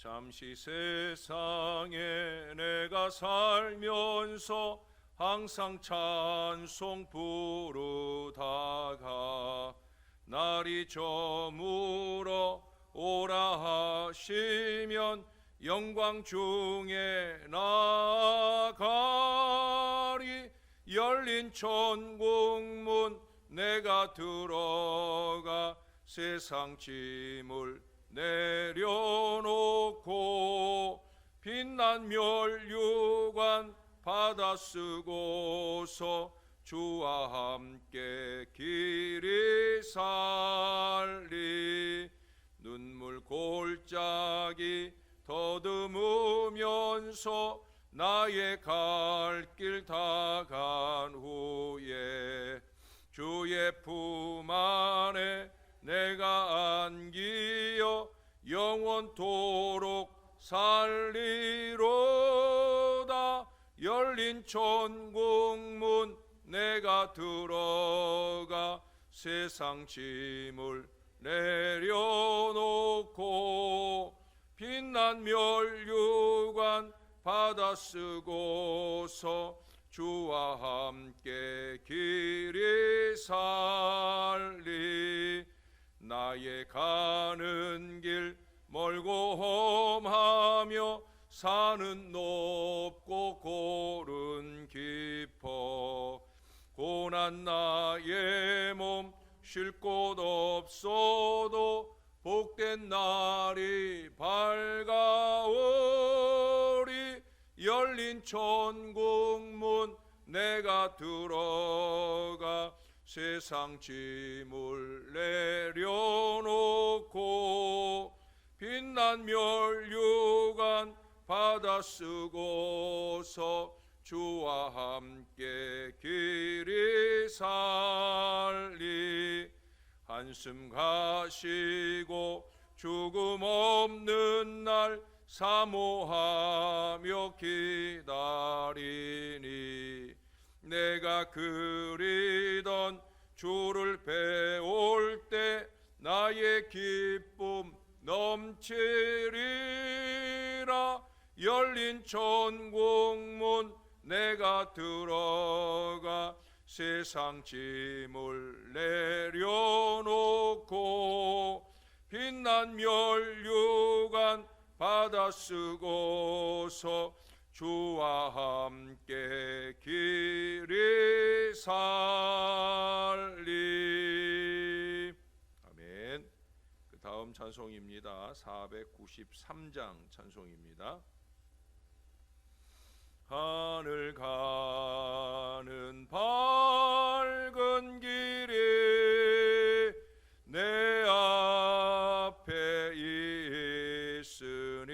잠시 세상에 내가 살면서 항상 찬송 부르다가 날이 저물어 오라 하시면 영광 중에 나아가리. 열린 천국문 내가 들어가 세상 짐을 내려놓고 빛난 면류관 받아 쓰고서 주와 함께 길이 살리. 눈물 골짜기 더듬으면서 나의 갈 길 다 간 후에 주의 품 안에 내가 안기어 영원토록 살리로다. 열린 천국문 내가 들어가 세상 짐을 내려놓고 빛난 면류관 받아 쓰고서 주와 함께 길이 살리. 나의 가는 길 멀고 험하며 산은 높고 골은 깊어 고난 나의 몸 쉴 곳 없어도 복된 날이 밝아오리. 열린 천국문 내가 들어가 세상 짐을 내려놓고 빛난 면류관 받아 쓰고서 주와 함께 길이 살리. 한숨 가시고 죽음 없는 날 사모하며 기다리니 내가 그리던 주를 배울 때 나의 기쁨 넘치리라. 열린 천국문 내가 들어가 세상 짐을 내려놓고 빛난 면류관 받아 쓰고서 주와 함께 길이 살리. 아멘. 그 다음 찬송입니다. 493장 찬송입니다. 하늘 가는 밝은 길이 내 앞에 있으니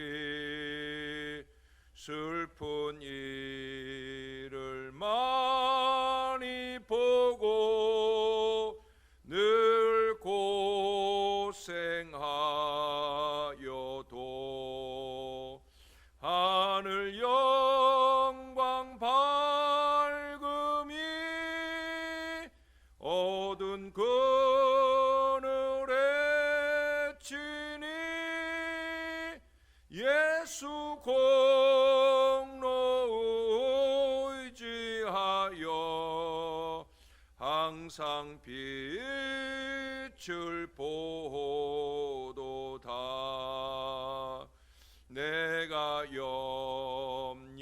슬픈 일을 많이 보고 늘 고생하여도 하늘 영광 밝음이 어두운 그늘에 치니 예수 공로 의지하여 항상 빛을 보도다. 내가 염려하는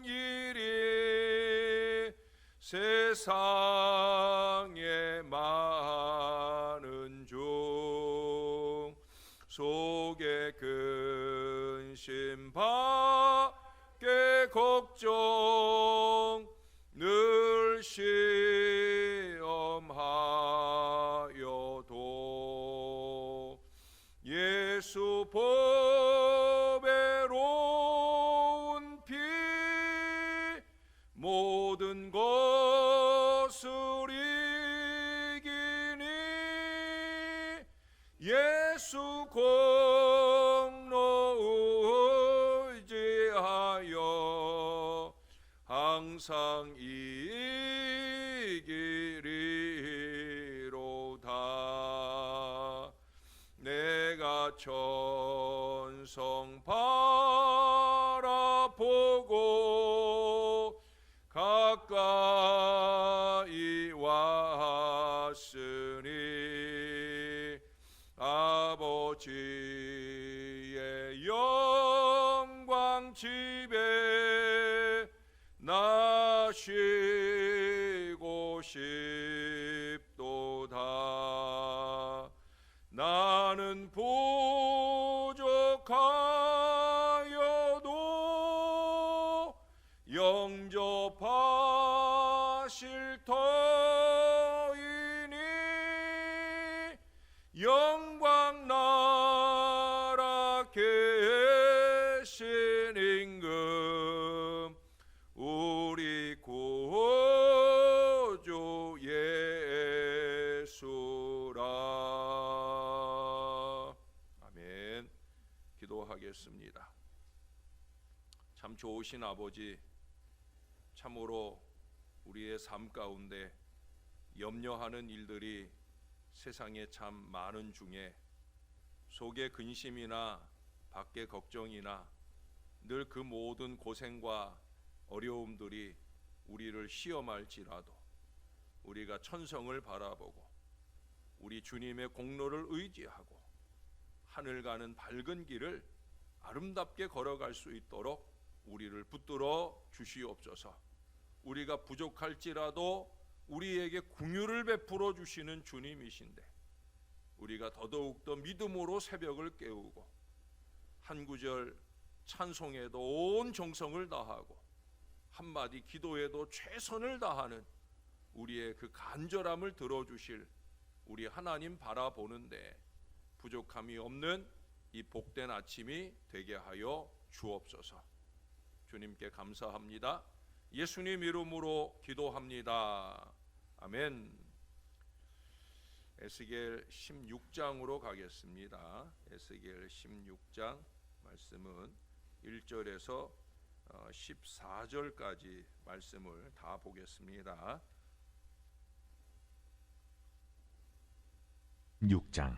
일이 세상에 많은 중 속에 근심 밖에 걱정 늘 시험하여도 예수 보배로운 피 모든 것을 이기니 예수 공로 의지하여 항상 이기리로다. 내가 천성 바라보고 가까이 왔으니 아버지의 영광 집에 나 쉬고 싶도다. 나는 부족하여도 영접하실 터이니 영광 나라 계신 임금 우리 구주 예수라. 아멘. 기도하겠습니다. 참 좋으신 아버지, 참으로 우리의 삶 가운데 염려하는 일들이 세상에 참 많은 중에 속에 근심이나 밖에 걱정이나 늘 그 모든 고생과 어려움들이 우리를 시험할지라도 우리가 천성을 바라보고 우리 주님의 공로를 의지하고 하늘 가는 밝은 길을 아름답게 걸어갈 수 있도록 우리를 붙들어 주시옵소서. 우리가 부족할지라도 우리에게 긍휼을 베풀어 주시는 주님이신데 우리가 더더욱더 믿음으로 새벽을 깨우고 한 구절 찬송에도 온 정성을 다하고 한마디 기도에도 최선을 다하는 우리의 그 간절함을 들어주실 우리 하나님 바라보는데 부족함이 없는 이 복된 아침이 되게 하여 주옵소서. 주님께 감사합니다. 예수님 이름으로 기도합니다. 아멘. 에스겔 16장으로 가겠습니다. 에스겔 16장 말씀은 1절에서 14절까지 말씀을 다 보겠습니다. 6장.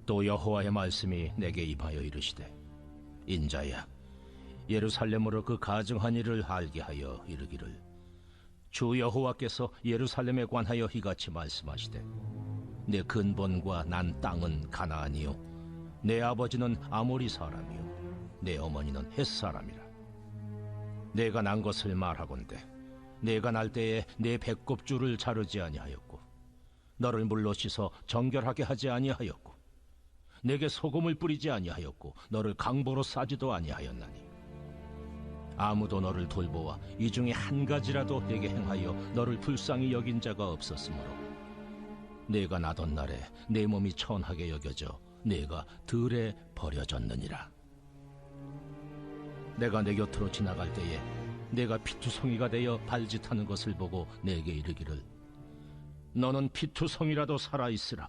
또 여호와의 말씀이 내게 임하여 이르시되 인자야 예루살렘으로 그 가증한 일을 알게 하여 이르기를 주 여호와께서 예루살렘에 관하여 이같이 말씀하시되 내 근본과 난 땅은 가나안이요 내 아버지는 아모리 사람이요 내 어머니는 헷 사람이라. 내가 난 것을 말하건대 내가 날 때에 내 배꼽줄을 자르지 아니하였고 너를 물로 씻어 정결하게 하지 아니하였고 내게 소금을 뿌리지 아니하였고 너를 강보로 싸지도 아니하였나니 아무도 너를 돌보아 이 중에 한 가지라도 내게 행하여 너를 불쌍히 여긴 자가 없었으므로 내가 나던 날에 내 몸이 천하게 여겨져 내가 들에 버려졌느니라. 내가 내 곁으로 지나갈 때에 내가 피투성이가 되어 발짓하는 것을 보고 내게 이르기를 너는 피투성이라도 살아있으라.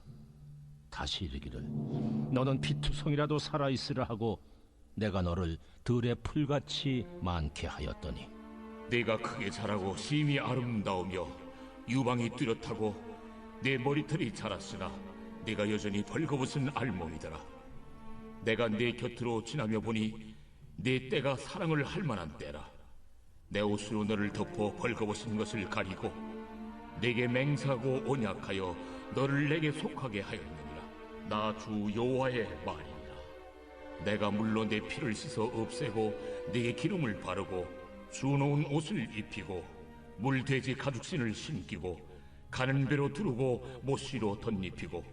다시 이르기를 너는 피투성이라도 살아있으라 하고 내가 너를 들의 풀같이 많게 하였더니 내가 크게 자라고 심히 아름다우며 유방이 뚜렷하고 내 머리털이 자랐으나 내가 여전히 벌거벗은 알몸이더라. 내가 내 곁으로 지나며 보니 내 때가 사랑을 할 만한 때라. 내 옷으로 너를 덮어 벌거벗은 것을 가리고 내게 맹세하고 언약하여 너를 내게 속하게 하였느니라. 나 주 여호와의 말이니라. 내가 물로 내 피를 씻어 없애고 네게 기름을 바르고 수놓은 옷을 입히고 물돼지 가죽신을 신기고 가는 배로 두르고 못시로 덧입히고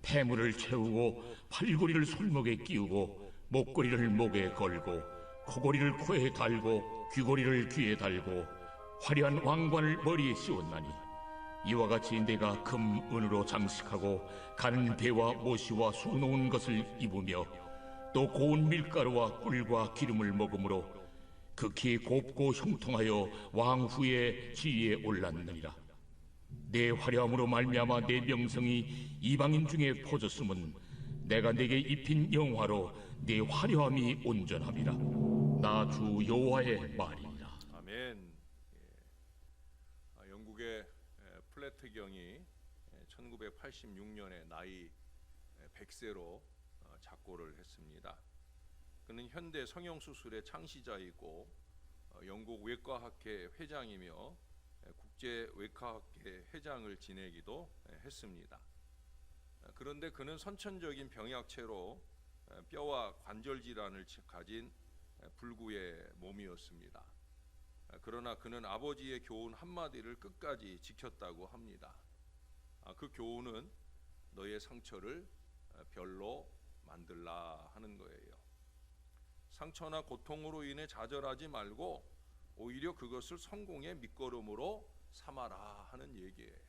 폐물을 채우고 팔고리를 손목에 끼우고 목걸이를 목에 걸고 코고리를 코에 달고 귀고리를 귀에 달고 화려한 왕관을 머리에 씌웠나니 이와 같이 내가 금, 은으로 장식하고 가는 배와 모시와 수놓은 것을 입으며 또 고운 밀가루와 꿀과 기름을 먹음으로 극히 곱고 형통하여 왕후의 지위에 올랐느니라. 내 화려함으로 말미암아 내 명성이 이방인 중에 퍼졌음은 내가 내게 입힌 영화로 내 화려함이 온전함이라. 나 주 여호와의 말이니라. 아멘. 영국의 플래트경이 1986년에 나이 100세로 작고를 했습니다. 그는 현대 성형수술의 창시자이고 영국 외과학회 회장이며 국제외과학회 회장을 지내기도 했습니다. 그런데 그는 선천적인 병약체로 뼈와 관절 질환을 가진 불구의 몸이었습니다. 그러나 그는 아버지의 교훈 한마디를 끝까지 지켰다고 합니다. 그 교훈은 너의 상처를 별로 만들라 하는 거예요. 상처나 고통으로 인해 좌절하지 말고 오히려 그것을 성공의 밑거름으로 삼아라 하는 얘기예요.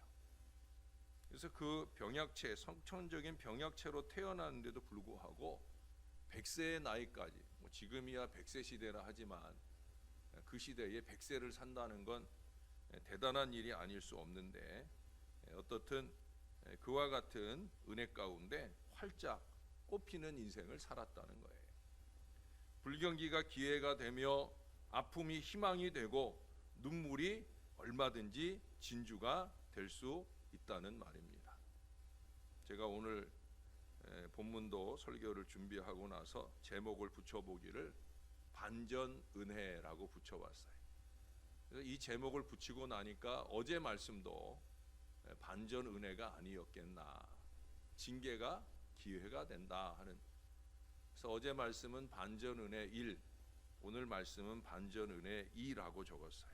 그래서 그 병약체, 선천적인 병약체로 태어났는데도 불구하고 100세의 나이까지, 지금이야 100세 시대라 하지만 그 시대에 100세를 산다는 건 대단한 일이 아닐 수 없는데, 어떻든 그와 같은 은혜 가운데 활짝 꽃피는 인생을 살았다는 거예요. 불경기가 기회가 되며 아픔이 희망이 되고 눈물이 얼마든지 진주가 될 수 있다는 말입니다. 제가 오늘 본문도 설교를 준비하고 나서 제목을 붙여보기를 반전은혜라고 붙여봤어요. 그래서 이 제목을 붙이고 나니까 어제 말씀도 반전은혜가 아니었겠나, 징계가 기회가 된다 하는. 그래서 어제 말씀은 반전은혜 1, 오늘 말씀은 반전은혜 2라고 적었어요.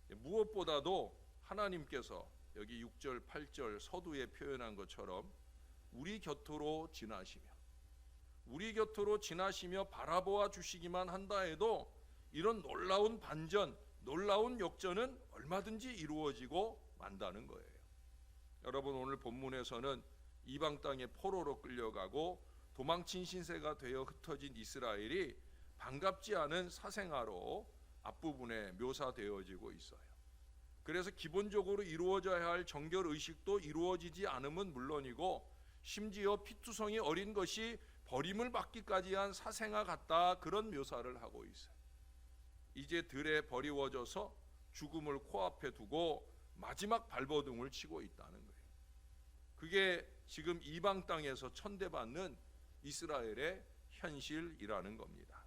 무엇보다도 하나님께서 여기 6절 8절 서두에 표현한 것처럼 우리 곁으로 지나시며 바라보아 주시기만 한다 해도 이런 놀라운 반전, 놀라운 역전은 얼마든지 이루어지고 만다는 거예요. 여러분, 오늘 본문에서는 이방 땅의 포로로 끌려가고 도망친 신세가 되어 흩어진 이스라엘이 반갑지 않은 사생아로 앞부분에 묘사되어지고 있어요. 그래서 기본적으로 이루어져야 할 정결 의식도 이루어지지 않음은 물론이고 심지어 피투성이 어린 것이 버림을 받기까지 한 사생아 같다, 그런 묘사를 하고 있어요. 이제 들에 버리워져서 죽음을 코앞에 두고 마지막 발버둥을 치고 있다는 거예요. 그게 지금 이방 땅에서 천대받는 이스라엘의 현실이라는 겁니다.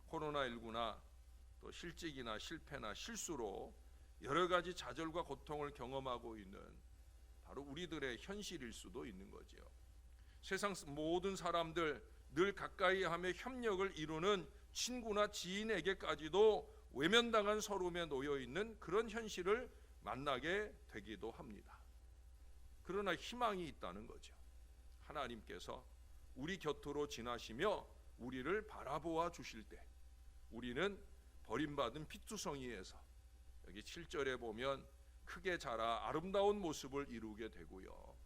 코로나19나 또 실직이나 실패나 실수로 여러 가지 좌절과 고통을 경험하고 있는 바로 우리들의 현실일 수도 있는 거죠. 세상 모든 사람들, 늘 가까이 하며 협력을 이루는 친구나 지인에게까지도 외면당한 서름에 놓여 있는 그런 현실을 만나게 되기도 합니다. 그러나 희망이 있다는 거죠. 하나님께서 우리 곁으로 지나시며 우리를 바라보아 주실 때 우리는 버림받은 피투성이에서, 여기 7절에 보면 크게 자라 아름다운 모습을 이루게 되고요,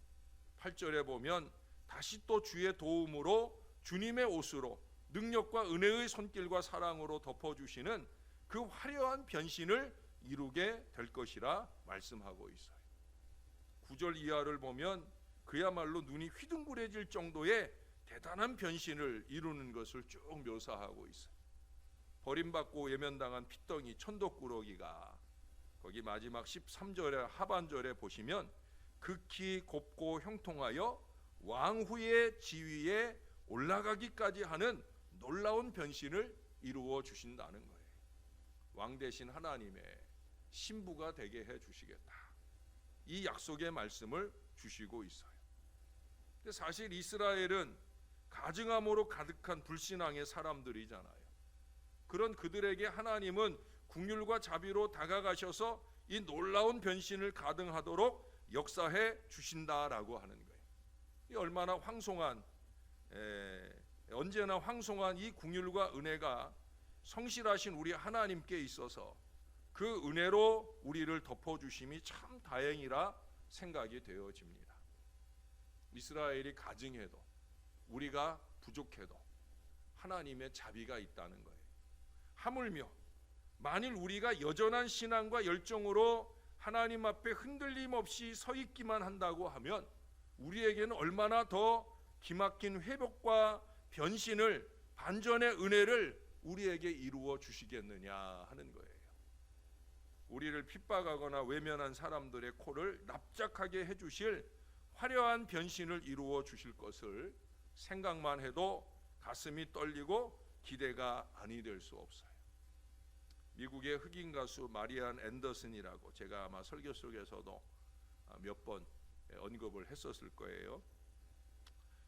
8절에 보면 다시 또 주의 도움으로 주님의 옷으로 능력과 은혜의 손길과 사랑으로 덮어주시는 그 화려한 변신을 이루게 될 것이라 말씀하고 있어요. 9절 이하를 보면 그야말로 눈이 휘둥그레질 정도의 대단한 변신을 이루는 것을 쭉 묘사하고 있어요. 버림받고 외면당한 핏덩이 천덕꾸러기가 거기 마지막 13절의 하반절에 보시면 극히 곱고 형통하여 왕후의 지위에 올라가기까지 하는 놀라운 변신을 이루어 주신다는 거예요. 왕 대신 하나님의 신부가 되게 해 주시겠다, 이 약속의 말씀을 주시고 있어요. 근데 사실 이스라엘은 가증함으로 가득한 불신앙의 사람들이잖아요. 그런 그들에게 하나님은 긍휼과 자비로 다가가셔서 이 놀라운 변신을 가능하도록 역사해 주신다라고 하는 거예요. 이 얼마나 황송한, 언제나 황송한 이 긍휼과 은혜가 성실하신 우리 하나님께 있어서 그 은혜로 우리를 덮어주심이 참 다행이라 생각이 되어집니다. 이스라엘이 가증해도, 우리가 부족해도 하나님의 자비가 있다는 거예요. 하물며 만일 우리가 여전한 신앙과 열정으로 하나님 앞에 흔들림 없이 서 있기만 한다고 하면 우리에게는 얼마나 더 기막힌 회복과 변신을, 반전의 은혜를 우리에게 이루어 주시겠느냐 하는 거예요. 우리를 핍박하거나 외면한 사람들의 코를 납작하게 해주실 화려한 변신을 이루어 주실 것을 생각만 해도 가슴이 떨리고 기대가 아니 될 수 없어요. 미국의 흑인 가수 마리안 앤더슨이라고 제가 아마 설교 속에서도 몇 번 언급을 했었을 거예요.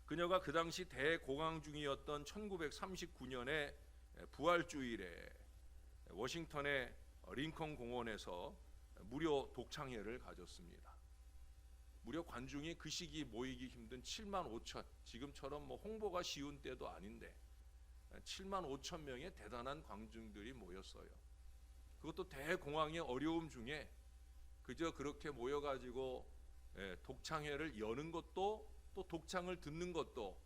그녀가 그 당시 대공황 중이었던 1939년에 부활주일에 워싱턴의 링컨 공원에서 무료 독창회를 가졌습니다. 무려 관중이 그 시기 모이기 힘든 7만 5천, 지금처럼 뭐 홍보가 쉬운 때도 아닌데 7만 5천 명의 대단한 관중들이 모였어요. 그것도 대공황의 어려움 중에 그저 그렇게 모여가지고 독창회를 여는 것도 또 독창을 듣는 것도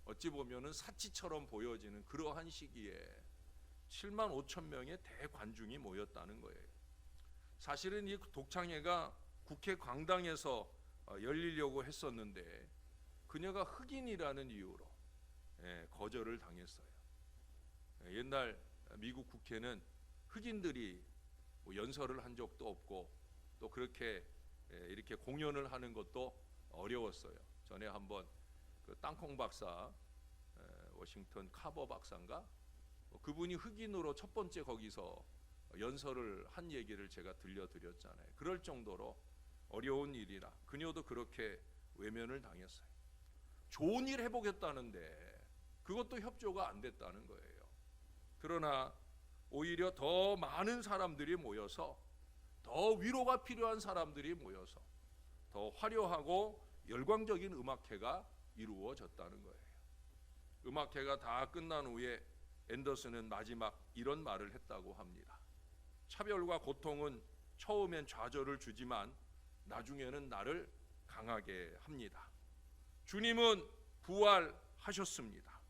어찌 보면은 사치처럼 보여지는 그러한 시기에 7만 5천 명의 대관중이 모였다는 거예요. 사실은 이 독창회가 국회 광장에서 열리려고 했었는데 그녀가 흑인이라는 이유로 거절을 당했어요. 옛날 미국 국회는 흑인들이 뭐 연설을 한 적도 없고 또 그렇게 이렇게 공연을 하는 것도 어려웠어요. 전에 한번 그 땅콩 박사, 워싱턴 카버 박사인가, 그분이 흑인으로 첫 번째 거기서 연설을 한 얘기를 제가 들려드렸잖아요. 그럴 정도로 어려운 일이라 그녀도 그렇게 외면을 당했어요. 좋은 일 해보겠다는데 그것도 협조가 안 됐다는 거예요. 그러나 오히려 더 많은 사람들이 모여서, 더 위로가 필요한 사람들이 모여서 더 화려하고 열광적인 음악회가 이루어졌다는 거예요. 음악회가 다 끝난 후에 앤더슨은 마지막 이런 말을 했다고 합니다. 차별과 고통은 처음엔 좌절을 주지만 나중에는 나를 강하게 합니다. 주님은 부활하셨습니다.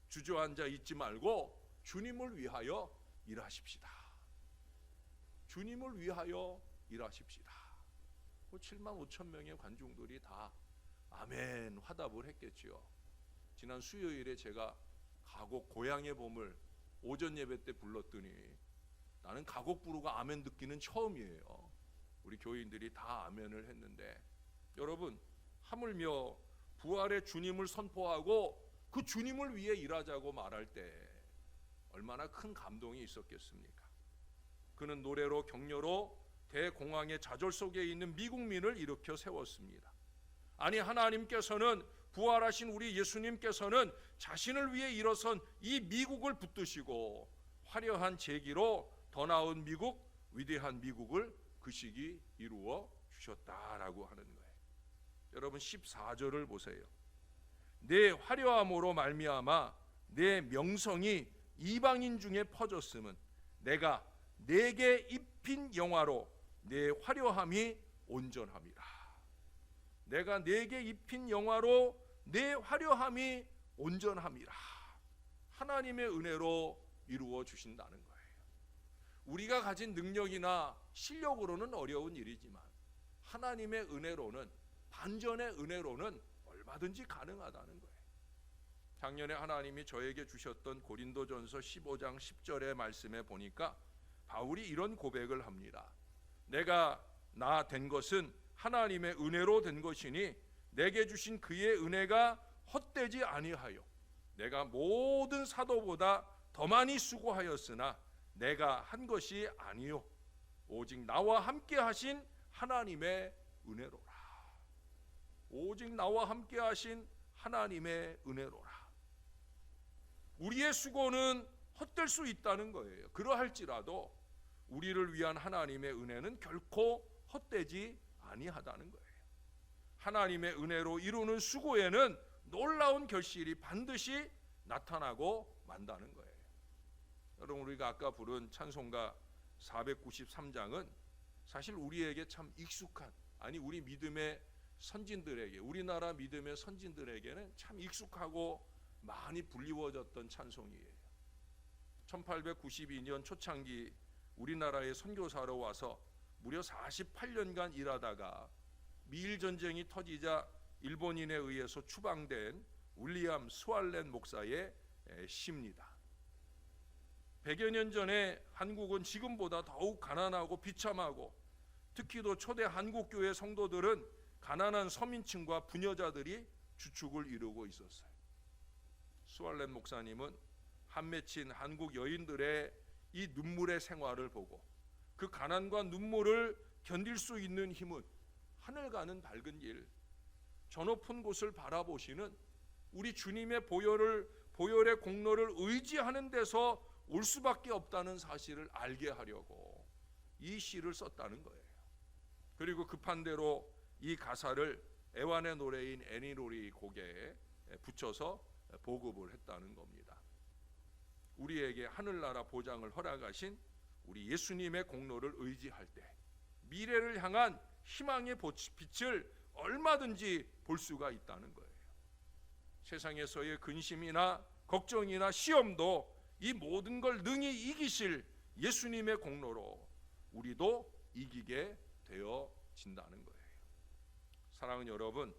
주저앉아 있지 말고 주님을 위하여 일하십시다. 주님을 위하여 일하십시다. 7만 5천 명의 관중들이 다 아멘 화답을 했겠지요. 지난 수요일에 제가 가곡 고향의 봄을 오전 예배 때 불렀더니 나는 가곡 부르고 아멘 듣기는 처음이에요. 우리 교인들이 다 아멘을 했는데, 여러분 하물며 부활의 주님을 선포하고 그 주님을 위해 일하자고 말할 때 얼마나 큰 감동이 있었겠습니까? 그는 노래로 격려로 대공황의 좌절 속에 있는 미국민을 일으켜 세웠습니다. 아니, 하나님께서는, 부활하신 우리 예수님께서는 자신을 위해 일어선 이 미국을 붙드시고 화려한 재기로 더 나은 미국, 위대한 미국을 그 시기 이루어 주셨다라고 하는 거예요. 여러분 14절을 보세요. 내 화려함으로 말미암아 내 명성이 이방인 중에 퍼졌음은 내가 내게 입힌 영화로 내 화려함이 온전함이라. 내가 내게 입힌 영화로 내 화려함이 온전함이라. 하나님의 은혜로 이루어 주신다는 거예요. 우리가 가진 능력이나 실력으로는 어려운 일이지만 하나님의 은혜로는, 반전의 은혜로는 얼마든지 가능하다는 거예요. 작년에 하나님이 저에게 주셨던 고린도전서 15장 10절의 말씀에 보니까 바울이 이런 고백을 합니다. 내가 나 된 것은 하나님의 은혜로 된 것이니 내게 주신 그의 은혜가 헛되지 아니하여 내가 모든 사도보다 더 많이 수고하였으나 내가 한 것이 아니요 오직 나와 함께 하신 하나님의 은혜로라. 오직 나와 함께 하신 하나님의 은혜로라. 우리의 수고는 헛될 수 있다는 거예요. 그러할지라도 우리를 위한 하나님의 은혜는 결코 헛되지 아니하다는 거예요. 하나님의 은혜로 이루는 수고에는 놀라운 결실이 반드시 나타나고 만다는 거예요. 여러분, 우리가 아까 부른 찬송가 493장은 사실 우리에게 참 익숙한, 아니 우리 믿음의 선진들에게, 우리나라 믿음의 선진들에게는 참 익숙하고 많이 불리워졌던 찬송이에요. 1892년 초창기 우리나라에 선교사로 와서 무려 48년간 일하다가 미일 전쟁이 터지자 일본인에 의해서 추방된 윌리엄 스왈렌 목사의 시입니다. 100여 년 전에 한국은 지금보다 더욱 가난하고 비참하고, 특히도 초대 한국교회 성도들은 가난한 서민층과 부녀자들이 주축을 이루고 있었어요. 수알렌 목사님은 한 맺힌 한국 여인들의 이 눈물의 생활을 보고 그 가난과 눈물을 견딜 수 있는 힘은 하늘 가는 밝은 길, 저 높은 곳을 바라보시는 우리 주님의 보혈의 공로를 의지하는 데서 올 수밖에 없다는 사실을 알게 하려고 이 시를 썼다는 거예요. 그리고 급한 대로 이 가사를 애완의 노래인 애니로리 곡에 붙여서 보급을 했다는 겁니다. 우리에게 하늘나라 보장을 허락하신 우리 예수님의 공로를 의지할 때 미래를 향한 희망의 빛을 얼마든지 볼 수가 있다는 거예요. 세상에서의 근심이나 걱정이나 시험도 이 모든 걸 능히 이기실 예수님의 공로로 우리도 이기게 되어진다는 거예요. 사랑하는 여러분,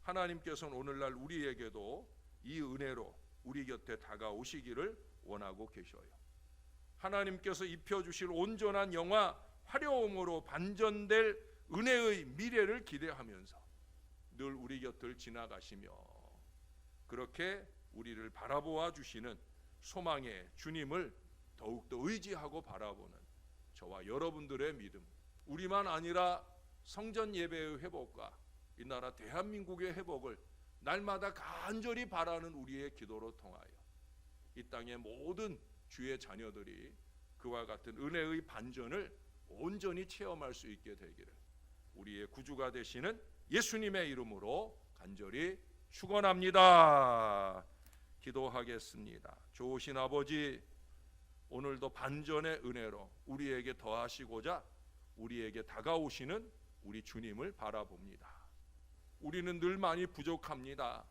하나님께서는 오늘날 우리에게도 이 은혜로 우리 곁에 다가오시기를 원하고 계셔요. 하나님께서 입혀주실 온전한 영화 화려함으로 반전될 은혜의 미래를 기대하면서 늘 우리 곁을 지나가시며 그렇게 우리를 바라보아 주시는 소망의 주님을 더욱더 의지하고 바라보는 저와 여러분들의 믿음, 우리만 아니라 성전 예배의 회복과 이 나라 대한민국의 회복을 날마다 간절히 바라는 우리의 기도로 통하여 이 땅의 모든 주의 자녀들이 그와 같은 은혜의 반전을 온전히 체험할 수 있게 되기를 우리의 구주가 되시는 예수님의 이름으로 간절히 축원합니다. 기도하겠습니다. 좋으신 아버지, 오늘도 반전의 은혜로 우리에게 더하시고자 우리에게 다가오시는 우리 주님을 바라봅니다. 우리는 늘 많이 부족합니다.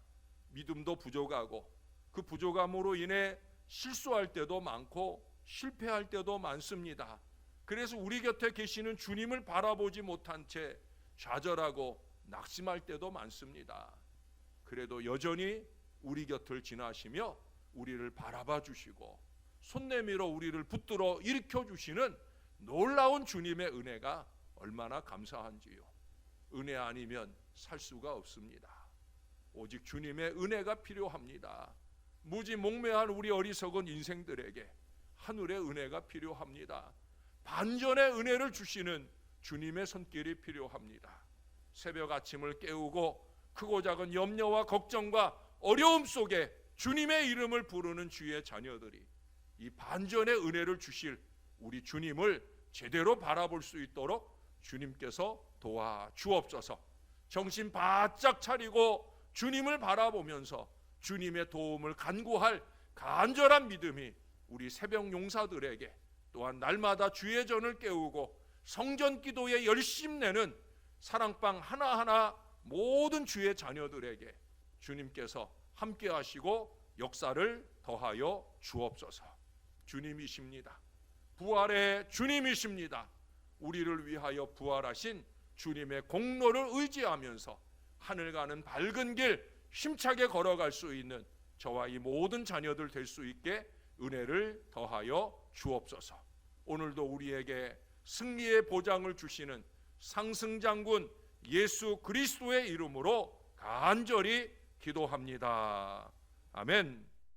믿음도 부족하고 그 부족함으로 인해 실수할 때도 많고 실패할 때도 많습니다. 그래서 우리 곁에 계시는 주님을 바라보지 못한 채 좌절하고 낙심할 때도 많습니다. 그래도 여전히 우리 곁을 지나시며 우리를 바라봐 주시고 손 내밀어 우리를 붙들어 일으켜 주시는 놀라운 주님의 은혜가 얼마나 감사한지요. 은혜 아니면 살 수가 없습니다. 오직 주님의 은혜가 필요합니다. 무지몽매한 우리 어리석은 인생들에게 하늘의 은혜가 필요합니다. 반전의 은혜를 주시는 주님의 손길이 필요합니다. 새벽 아침을 깨우고 크고 작은 염려와 걱정과 어려움 속에 주님의 이름을 부르는 주의 자녀들이 이 반전의 은혜를 주실 우리 주님을 제대로 바라볼 수 있도록 주님께서 도와주옵소서. 정신 바짝 차리고 주님을 바라보면서 주님의 도움을 간구할 간절한 믿음이 우리 새벽 용사들에게, 또한 날마다 주의 전을 깨우고 성전 기도에 열심 내는 사랑방 하나하나 모든 주의 자녀들에게 주님께서 함께 하시고 역사를 더하여 주옵소서. 주님이십니다. 부활의 주님이십니다. 우리를 위하여 부활하신 주님의 공로를 의지하면서 하늘 가는 밝은 길 힘차게 걸어갈 수 있는 저와 이 모든 자녀들 될 수 있게 은혜를 더하여 주옵소서. 오늘도 우리에게 승리의 보장을 주시는 상승장군 예수 그리스도의 이름으로 간절히 기도합니다. 아멘.